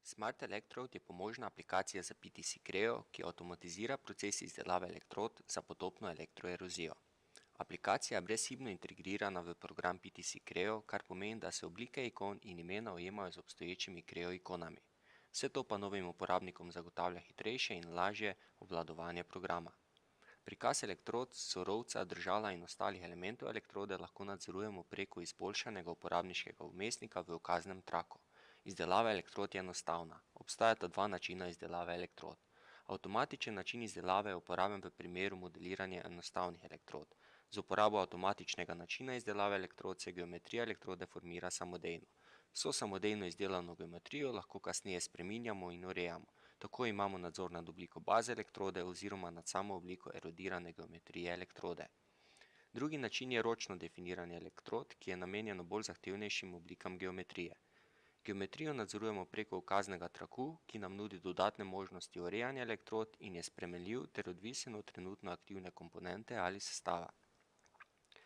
Smart Electrode je pomožna aplikacija za PTC Creo, ki avtomatizira proces izdelave elektrod za potopno elektroerozijo. Aplikacija je brezhibno integrirana v program PTC Creo, kar pomeni, da se oblike ikon in imena ujemajo z obstoječimi Creo ikonami. Vse to pa novim uporabnikom zagotavlja hitrejše in lažje obvladovanje programa. Prikaz elektrod, sorovca, držala in ostalih elementov elektrode lahko nadzorujemo preko izboljšanega uporabniškega vmesnika v ukaznem traku. Izdelava elektrod je enostavna. Obstajata dva načina izdelave elektrod. Avtomatičen način izdelave je uporaben v primeru modeliranja enostavnih elektrod. Z uporabo avtomatičnega načina izdelave elektrod se geometrija elektrode formira samodejno. Vso samodejno izdelano geometrijo lahko kasneje spreminjamo in urejamo. Tako imamo nadzor nad obliko baze elektrode oziroma nad samo obliko erodirane geometrije elektrode. Drugi način je ročno definiranje elektrod, ki je namenjeno bolj zahtevnejšim oblikam geometrije. Geometrijo nadzorujemo preko ukaznega traku, ki nam nudi dodatne možnosti urejanja elektrod in je spremenljiv ter odvisen od trenutno aktivne komponente ali sestava.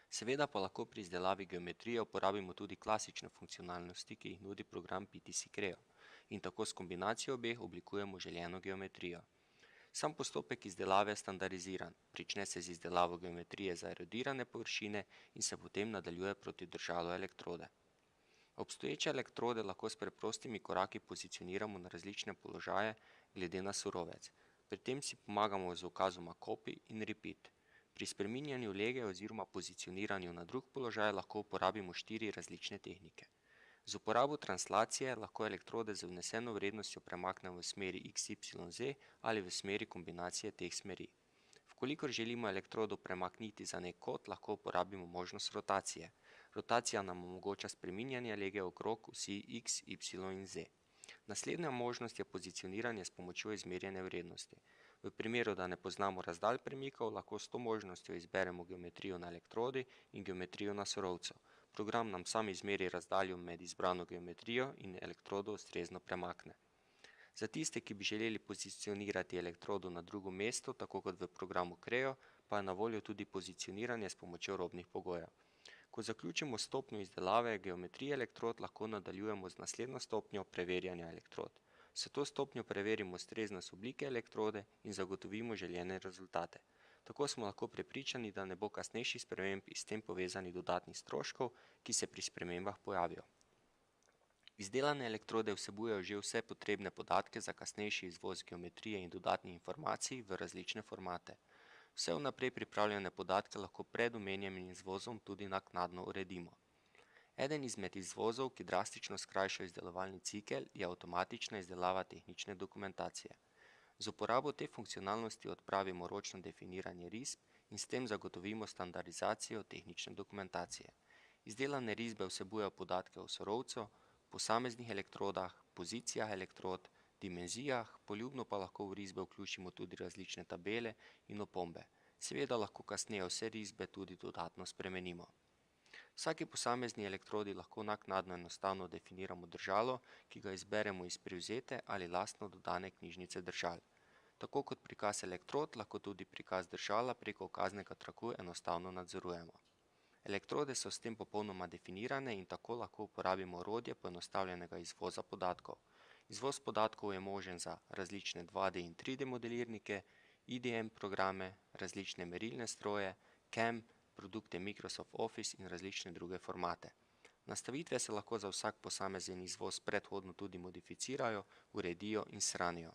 Seveda pa lahko pri izdelavi geometrije uporabimo tudi klasične funkcionalnosti, ki jih nudi program PTC Creo, in tako s kombinacijo obeh oblikujemo željeno geometrijo. Sam postopek izdelave je standardiziran, prične se z izdelavo geometrije za erodirane površine in se potem nadaljuje proti držalu elektrode. Obstoječe elektrode lahko s preprostimi koraki pozicioniramo na različne položaje glede na surovec. Pri tem si pomagamo z ukazoma copy in repeat. Pri spreminjanju lege oziroma pozicioniranju na drug položaj lahko uporabimo 4 različne tehnike. Z uporabo translacije lahko elektrode z vneseno vrednostjo premaknemo v smeri XYZ ali v smeri kombinacije teh smeri. Vkolikor želimo elektrodo premakniti za nek kot, lahko uporabimo možnost rotacije. Rotacija nam omogoča spreminjanje lege okrog osi X, Y in Z. Naslednja možnost je pozicioniranje s pomočjo izmerjene vrednosti. V primeru, da ne poznamo razdalj premikov, lahko s to možnostjo izberemo geometrijo na elektrodi in geometrijo na sorovcu. Program nam sam izmeri razdaljo med izbrano geometrijo in elektrodo ustrezno premakne. Za tiste, ki bi želeli pozicionirati elektrodo na drugo mesto, tako kot v programu Creo, pa je na voljo tudi pozicioniranje s pomočjo robnih pogojev. Ko zaključimo stopnjo izdelave geometrije elektrod, lahko nadaljujemo z naslednjo stopnjo preverjanja elektrod. S to stopnjo preverimo ustreznost oblike elektrode in zagotovimo željene rezultate. Tako smo lahko prepričani, da ne bo kasnejših sprememb in s tem povezanih dodatnih stroškov, ki se pri spremembah pojavijo. Izdelane elektrode vsebujejo že vse potrebne podatke za kasnejši izvoz geometrije in dodatnih informacij v različne formate. Vse vnaprej pripravljene podatke lahko pred omenjenim izvozom tudi naknadno uredimo. Eden izmed izvozov, ki drastično skrajša izdelovalni cikel, je avtomatična izdelava tehnične dokumentacije. Z uporabo te funkcionalnosti odpravimo ročno definiranje risb in s tem zagotovimo standardizacijo tehnične dokumentacije. Izdelane risbe vsebujejo podatke o sorovcu, posameznih elektrodah, pozicijah elektrod, dimenzijah, poljubno pa lahko v risbe vključimo tudi različne tabele in opombe. Seveda lahko kasneje vse risbe tudi dodatno spremenimo. Vsaki posamezni elektrodi lahko naknadno enostavno definiramo držalo, ki ga izberemo iz privzete ali lastno dodane knjižnice držal. Tako kot prikaz elektrod, lahko tudi prikaz držala preko ukaznega traku enostavno nadzorujemo. Elektrode so s tem popolnoma definirane in tako lahko uporabimo orodje poenostavljenega izvoza podatkov. Izvoz podatkov je možen za različne 2D in 3D modelirnike, IDM programe, različne merilne stroje, CAM, produkte Microsoft Office in različne druge formate. Nastavitve se lahko za vsak posamezen izvoz predhodno tudi modificirajo, uredijo in shranijo.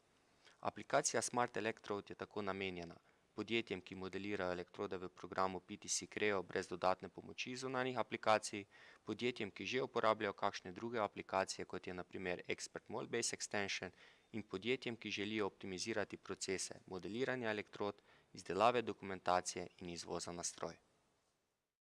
Aplikacija Smart Electrode je tako namenjena podjetjem, ki modelirajo elektrode v programu PTC Creo brez dodatne pomoči zunanjih aplikacij, podjetjem, ki že uporabljajo kakšne druge aplikacije, kot je na primer Expert Mold-Based Extension, in podjetjem, ki želijo optimizirati procese modeliranja elektrod, izdelave dokumentacije in izvoza na stroj.